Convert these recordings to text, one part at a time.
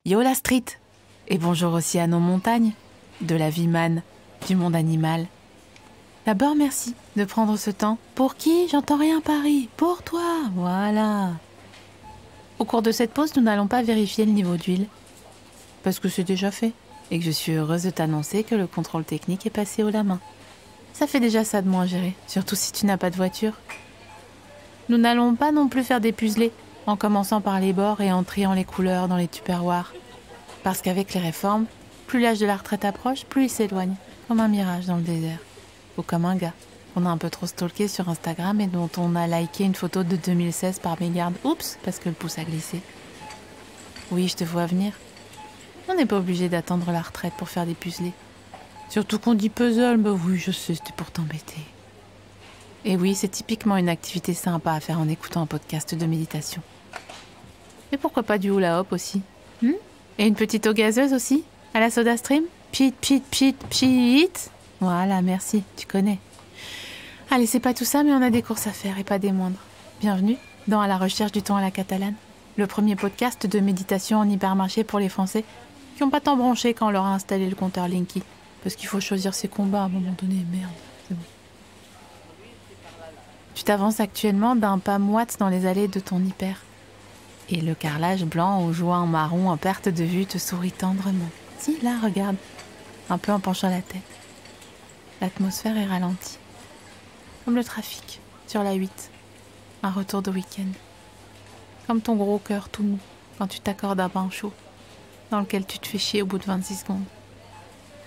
Yo la street. Et bonjour aussi à nos montagnes, de la vie man, du monde animal. D'abord merci de prendre ce temps. Pour qui? J'entends rien Paris. Pour toi, voilà. Au cours de cette pause, nous n'allons pas vérifier le niveau d'huile. Parce que c'est déjà fait. Et que je suis heureuse de t'annoncer que le contrôle technique est passé haut la main. Ça fait déjà ça de moins gérer, surtout si tu n'as pas de voiture. Nous n'allons pas non plus faire des puzzlés, en commençant par les bords et en triant les couleurs dans les tupperwares. Parce qu'avec les réformes, plus l'âge de la retraite approche, plus il s'éloigne, comme un mirage dans le désert. Ou comme un gars qu'on a un peu trop stalké sur Instagram et dont on a liké une photo de 2016 par mégarde. Oups, parce que le pouce a glissé. Oui, je te vois venir. On n'est pas obligé d'attendre la retraite pour faire des puzzlés. Surtout qu'on dit puzzle, bah oui, je sais, c'était pour t'embêter. Et oui, c'est typiquement une activité sympa à faire en écoutant un podcast de méditation. Mais pourquoi pas du hula hop aussi? Et une petite eau gazeuse aussi? À la soda stream? Pchit, pchit, pchit, pchit. Voilà, merci, tu connais. Allez, c'est pas tout ça, mais on a des courses à faire et pas des moindres. Bienvenue dans À la recherche du temps à la catalane, le premier podcast de méditation en hypermarché pour les Français qui n'ont pas tant bronché quand on leur a installé le compteur Linky. Parce qu'il faut choisir ses combats à un moment donné, merde, c'est bon. Tu t'avances actuellement d'un pas moite dans les allées de ton hyper. Et le carrelage blanc aux joints marron en perte de vue te sourit tendrement. Si, là, regarde, un peu en penchant la tête. L'atmosphère est ralentie. Comme le trafic, sur la 8. Un retour de week-end. Comme ton gros cœur tout mou, quand tu t'accordes un bain chaud, dans lequel tu te fais chier au bout de 26 secondes.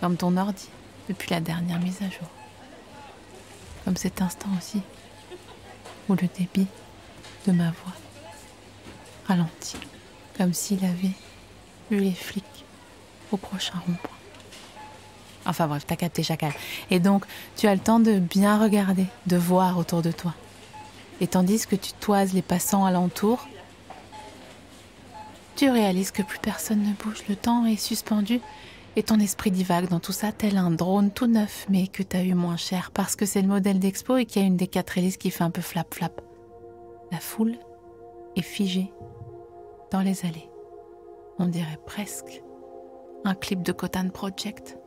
Comme ton ordi, depuis la dernière mise à jour. Comme cet instant aussi, où le débit de ma voix ralentit, comme s'il avait vu les flics au prochain rond-point. Enfin bref, t'as capté chacal. Et donc, tu as le temps de bien regarder, de voir autour de toi. Et tandis que tu toises les passants alentour, tu réalises que plus personne ne bouge. Le temps est suspendu et ton esprit divague dans tout ça, tel un drone tout neuf, mais que t'as eu moins cher parce que c'est le modèle d'expo et qu'il y a une des 4 hélices qui fait un peu flap-flap. La foule est figée dans les allées. On dirait presque un clip de Cotton Project.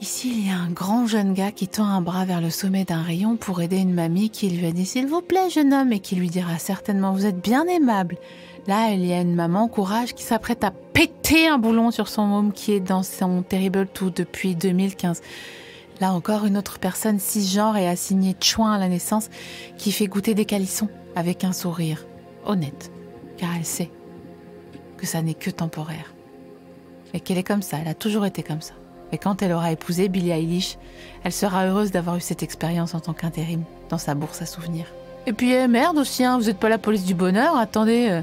Ici, il y a un grand jeune gars qui tend un bras vers le sommet d'un rayon pour aider une mamie qui lui a dit « S'il vous plaît, jeune homme » et qui lui dira certainement « Vous êtes bien aimable ». Là, il y a une maman courage qui s'apprête à péter un boulon sur son môme qui est dans son Terrible 2 depuis 2015. Là encore, une autre personne cisgenre et assignée chouin à la naissance qui fait goûter des calissons avec un sourire honnête, car elle sait que ça n'est que temporaire. Et qu'elle est comme ça, elle a toujours été comme ça. Et quand elle aura épousé Billie Eilish, elle sera heureuse d'avoir eu cette expérience en tant qu'intérim dans sa bourse à souvenirs. Et puis merde aussi, vous êtes pas la police du bonheur, attendez,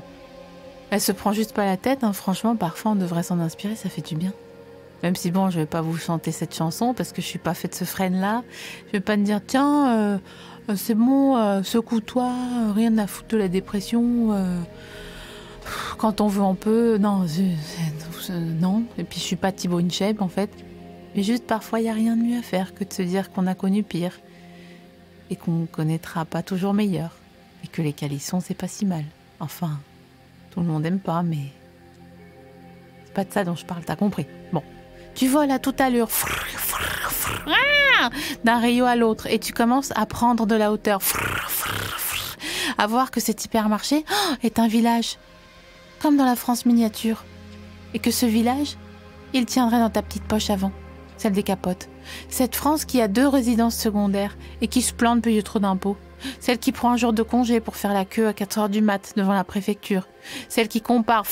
elle se prend juste pas la tête, franchement parfois on devrait s'en inspirer, ça fait du bien. Même si bon, je vais pas vous chanter cette chanson parce que je suis pas faite ce freine-là, je vais pas me dire tiens, c'est bon, secoue-toi, rien à foutre de la dépression, quand on veut on peut, non, non, et puis je suis pas Thibaut Inchep en fait. Mais juste parfois, il n'y a rien de mieux à faire que de se dire qu'on a connu pire et qu'on connaîtra pas toujours meilleur et que les calissons, c'est pas si mal. Enfin, tout le monde aime pas, mais c'est pas de ça dont je parle, t'as compris. Bon, tu voles à toute allure d'un rayon à l'autre et tu commences à prendre de la hauteur, à voir que cet hypermarché est un village, comme dans la France miniature, et que ce village, il tiendrait dans ta petite poche avant. Celle des capotes. Cette France qui a 2 résidences secondaires et qui se plante payer trop d'impôts. Celle qui prend un jour de congé pour faire la queue à 4h du mat devant la préfecture. Celle qui compare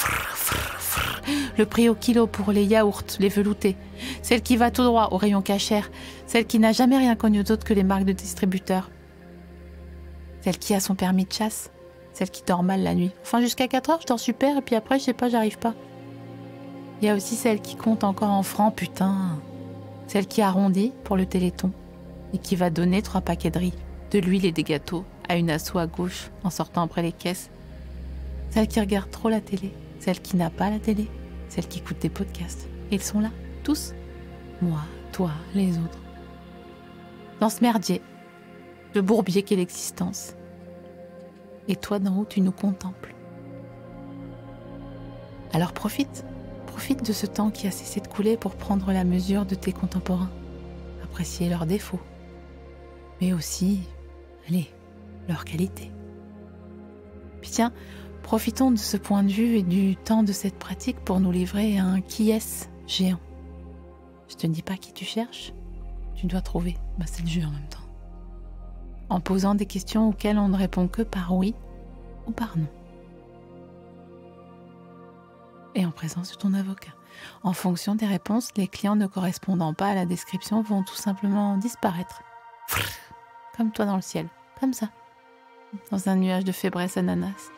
le prix au kilo pour les yaourts, les veloutés. Celle qui va tout droit au rayon cachère. Celle qui n'a jamais rien connu d'autre que les marques de distributeurs. Celle qui a son permis de chasse. Celle qui dort mal la nuit. Enfin, jusqu'à 4h, je dors super et puis après, je sais pas, j'arrive pas. Il y a aussi celle qui compte encore en francs, putain. Celle qui arrondit pour le téléthon et qui va donner 3 paquets de riz, de l'huile et des gâteaux à une asso à gauche en sortant après les caisses. Celle qui regarde trop la télé, celle qui n'a pas la télé, celle qui écoute des podcasts. Ils sont là, tous. Moi, toi, les autres. Dans ce merdier, le bourbier qu'est l'existence. Et toi, d'en haut, tu nous contemples. Alors profite. Profite de ce temps qui a cessé de couler pour prendre la mesure de tes contemporains, apprécier leurs défauts, mais aussi, allez, leurs qualités. Puis tiens, profitons de ce point de vue et du temps de cette pratique pour nous livrer à un qui est-ce géant. Je te dis pas qui tu cherches, tu dois trouver, c'est le jeu en même temps. En posant des questions auxquelles on ne répond que par oui ou par non. Et en présence de ton avocat. En fonction des réponses, les clients ne correspondant pas à la description vont tout simplement disparaître. Comme toi dans le ciel, comme ça. Dans un nuage de fébresse ananas.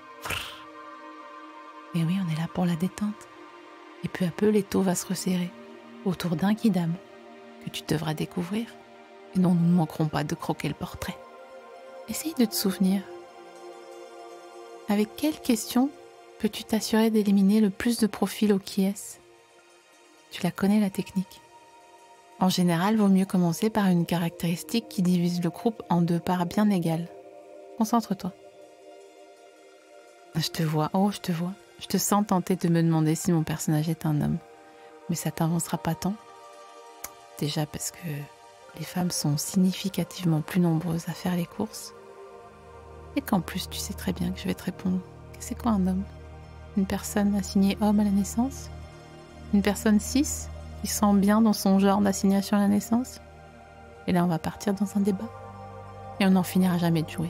Et oui, on est là pour la détente. Et peu à peu, l'étau va se resserrer autour d'un kidam que tu devras découvrir et dont nous ne manquerons pas de croquer le portrait. Essaye de te souvenir. Avec quelle question peux-tu t'assurer d'éliminer le plus de profils au qui est-ce? Tu la connais, la technique. En général, vaut mieux commencer par une caractéristique qui divise le groupe en 2 parts bien égales. Concentre-toi. Je te vois, oh je te vois. Je te sens tenter de me demander si mon personnage est un homme. Mais ça t'avancera pas tant. Déjà parce que les femmes sont significativement plus nombreuses à faire les courses. Et qu'en plus, tu sais très bien que je vais te répondre. C'est quoi un homme? Une personne assignée homme à la naissance? Une personne cis qui se sent bien dans son genre d'assignation à la naissance? Et là, on va partir dans un débat. Et on n'en finira jamais de jouer.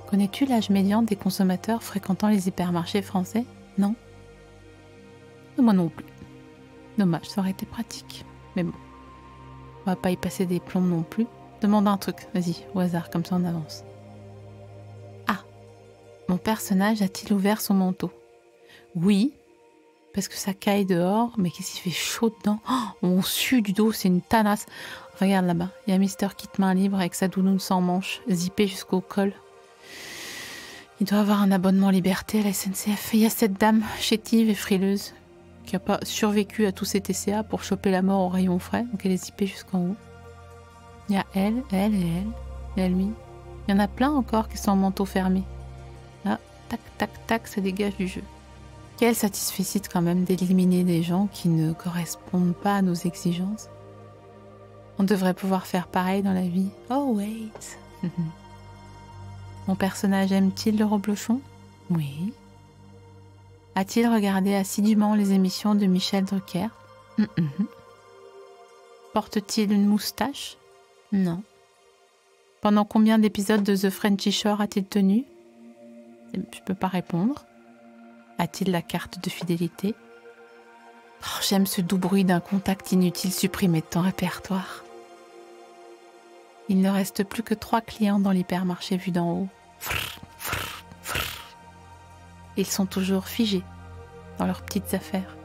Connais-tu l'âge médian des consommateurs fréquentant les hypermarchés français? Non? Moi non plus. Dommage, ça aurait été pratique. Mais bon, on va pas y passer des plombs non plus. Demande un truc, vas-y, au hasard, comme ça on avance. Ah, mon personnage a-t-il ouvert son manteau? Oui, parce que ça caille dehors, mais qu'est-ce qu'il fait chaud dedans? Oh, on sue du dos, c'est une tanasse. Regarde là-bas, il y a Mister Kit main libre avec sa doudoune sans manche, zippée jusqu'au col. Il doit avoir un abonnement liberté à la SNCF. Il y a cette dame chétive et frileuse qui n'a pas survécu à tous ces TCA pour choper la mort au rayon frais, donc elle est zippée jusqu'en haut. Il y a elle, il y a lui. Il y en a plein encore qui sont en manteau fermé. Là, tac, tac, tac, ça dégage du jeu. Quelle satisfaction quand même d'éliminer des gens qui ne correspondent pas à nos exigences. On devrait pouvoir faire pareil dans la vie. Oh wait. Mon personnage aime-t-il le reblochon? Oui. A-t-il regardé assidûment les émissions de Michel Drucker? Porte-t-il une moustache? Non. Pendant combien d'épisodes de The Frenchy Shore a-t-il tenu? Je peux pas répondre. A-t-il la carte de fidélité? Oh, j'aime ce doux bruit d'un contact inutile supprimé de ton répertoire. Il ne reste plus que 3 clients dans l'hypermarché vu d'en haut. Ils sont toujours figés dans leurs petites affaires.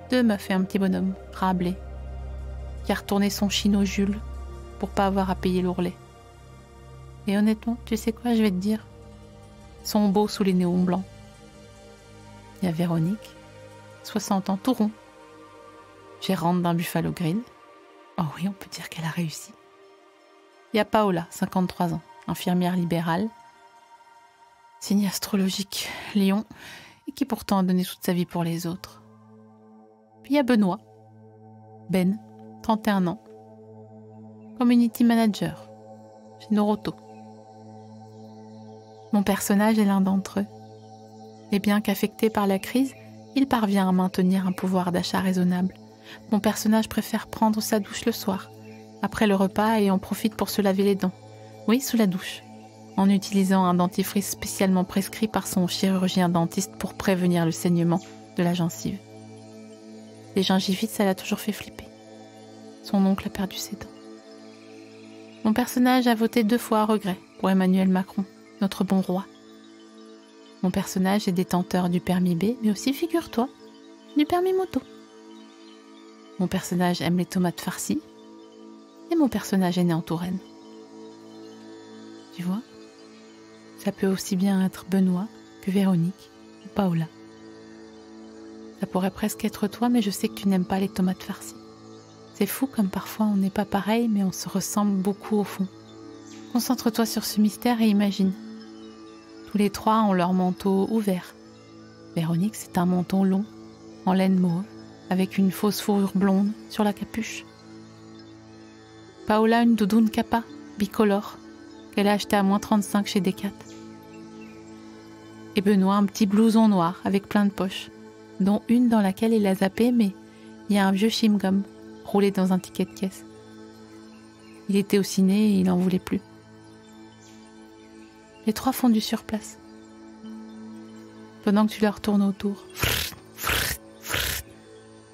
2 meufs et un petit bonhomme, Rabelais, qui a retourné son chino Jules pour pas avoir à payer l'ourlet. Et honnêtement, tu sais quoi, je vais te dire? Ils sont beaux sous les néons blancs. Il y a Véronique, 60 ans, tout rond, gérante d'un Buffalo Grill. Oh oui, on peut dire qu'elle a réussi. Il y a Paola, 53 ans, infirmière libérale, signe astrologique, Lion, et qui pourtant a donné toute sa vie pour les autres. Puis il y a Benoît, Ben, 31 ans, community manager chez Noroto. Mon personnage est l'un d'entre eux. Et bien qu'affecté par la crise, il parvient à maintenir un pouvoir d'achat raisonnable. Mon personnage préfère prendre sa douche le soir, après le repas, et en profite pour se laver les dents. Oui, sous la douche, en utilisant un dentifrice spécialement prescrit par son chirurgien dentiste pour prévenir le saignement de la gencive. Les gingivites, ça l'a toujours fait flipper. Son oncle a perdu ses dents. Mon personnage a voté 2 fois à regret pour Emmanuel Macron, notre bon roi. Mon personnage est détenteur du permis B, mais aussi, figure-toi, du permis moto. Mon personnage aime les tomates farcies, et mon personnage est né en Touraine. Tu vois? Ça peut aussi bien être Benoît que Véronique ou Paola. Ça pourrait presque être toi, mais je sais que tu n'aimes pas les tomates farcies. C'est fou comme parfois on n'est pas pareil, mais on se ressemble beaucoup au fond. Concentre-toi sur ce mystère et imagine. Tous les 3 ont leur manteau ouvert. Véronique, c'est un manteau long, en laine mauve, avec une fausse fourrure blonde sur la capuche. Paola une doudoune Kappa, bicolore, qu'elle a acheté à -35 chez Decat. Et Benoît un petit blouson noir avec plein de poches, dont une dans laquelle il a zappé, mais il y a un vieux chewing-gum roulé dans un ticket de caisse. Il était au ciné et il n'en voulait plus. Les trois fondus sur place. Pendant que tu leur tournes autour.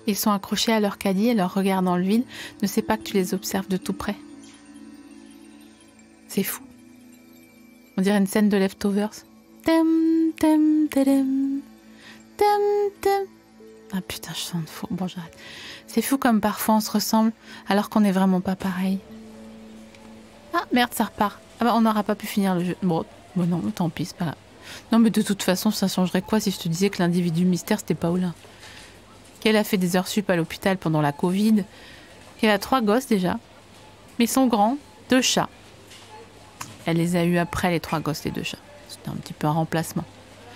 Ils sont accrochés à leur caddie et leur regard dans le vide ne sait pas que tu les observes de tout près. C'est fou. On dirait une scène de Leftovers. Tem, tem, tedem, tem, tem. Ah putain, je sens faux. Bon, j'arrête. C'est fou comme parfois on se ressemble alors qu'on n'est vraiment pas pareil. Ah merde, ça repart. Ah bah on n'aura pas pu finir le jeu. Bon non, tant pis, c'est pas grave. Non mais de toute façon, ça changerait quoi si je te disais que l'individu mystère c'était Paola? Qu'elle a fait des heures sup à l'hôpital pendant la Covid, qu'elle a 3 gosses déjà, mais ils sont grands, 2 chats. Elle les a eus après les 3 gosses, les 2 chats. C'était un petit peu un remplacement.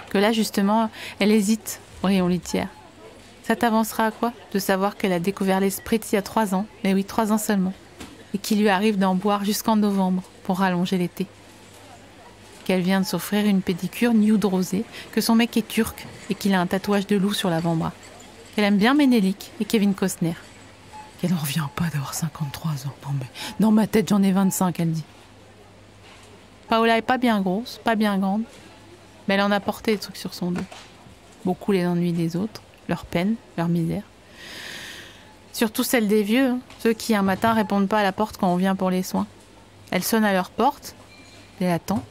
Que là justement, elle hésite au rayon litière. Ça t'avancera à quoi de savoir qu'elle a découvert les spritz il y a 3 ans, mais oui, 3 ans seulement, et qu'il lui arrive d'en boire jusqu'en novembre pour rallonger l'été. Qu'elle vient de s'offrir une pédicure nude rosée, que son mec est turc et qu'il a un tatouage de loup sur l'avant-bras. Qu'elle aime bien Ménélique et Kevin Costner. Qu'elle n'en revient pas d'avoir 53 ans. Non mais dans ma tête j'en ai 25, elle dit. Paola est pas bien grosse, pas bien grande, mais elle en a porté des trucs sur son dos. Beaucoup les ennuis des autres, leurs peines, leur misère. Surtout celle des vieux, hein, ceux qui un matin répondent pas à la porte quand on vient pour les soins. Elle sonne à leur porte, elle attend.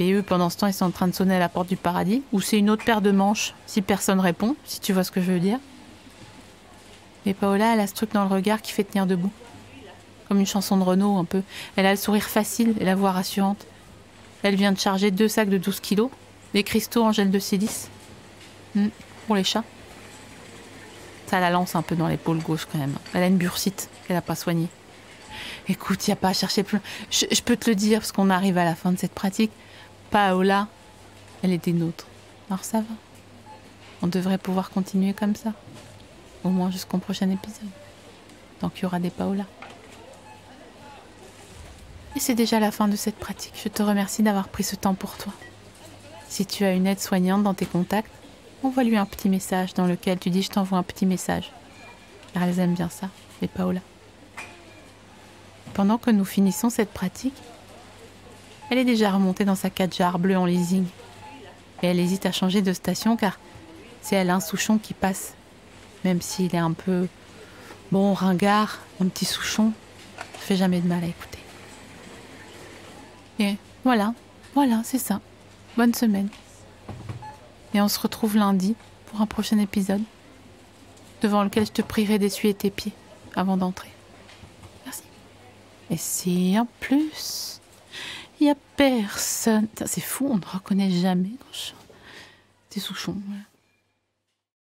Et eux, pendant ce temps, ils sont en train de sonner à la porte du paradis, ou c'est une autre paire de manches, si personne répond, si tu vois ce que je veux dire. Et Paola, elle a ce truc dans le regard qui fait tenir debout. Comme une chanson de Renaud, un peu. Elle a le sourire facile et la voix rassurante. Elle vient de charger 2 sacs de 12 kilos, des cristaux en gel de silice. Pour les chats. Ça la lance un peu dans l'épaule gauche quand même. Elle a une bursite qu'elle n'a pas soignée. Écoute, il n'y a pas à chercher plus. Je peux te le dire, parce qu'on arrive à la fin de cette pratique. Paola, elle est des nôtres. Alors ça va. On devrait pouvoir continuer comme ça. Au moins jusqu'au prochain épisode. Tant qu'il y aura des Paola. Et c'est déjà la fin de cette pratique. Je te remercie d'avoir pris ce temps pour toi. Si tu as une aide-soignante dans tes contacts, envoie-lui un petit message dans lequel tu dis « je t'envoie un petit message ». Car elles aiment bien ça, les Paola. Pendant que nous finissons cette pratique, elle est déjà remontée dans sa 4 bleue en leasing. Et elle hésite à changer de station car c'est Alain Souchon qui passe. Même s'il est un peu, bon, ringard, un petit Souchon, ça fait jamais de mal à écouter. Et voilà, c'est ça. Bonne semaine. Et on se retrouve lundi pour un prochain épisode, devant lequel je te prierai d'essuyer tes pieds avant d'entrer. Merci. Et si en plus... il n'y a personne. C'est fou, on ne reconnaît jamais quand je chante. C'est Souchon, voilà.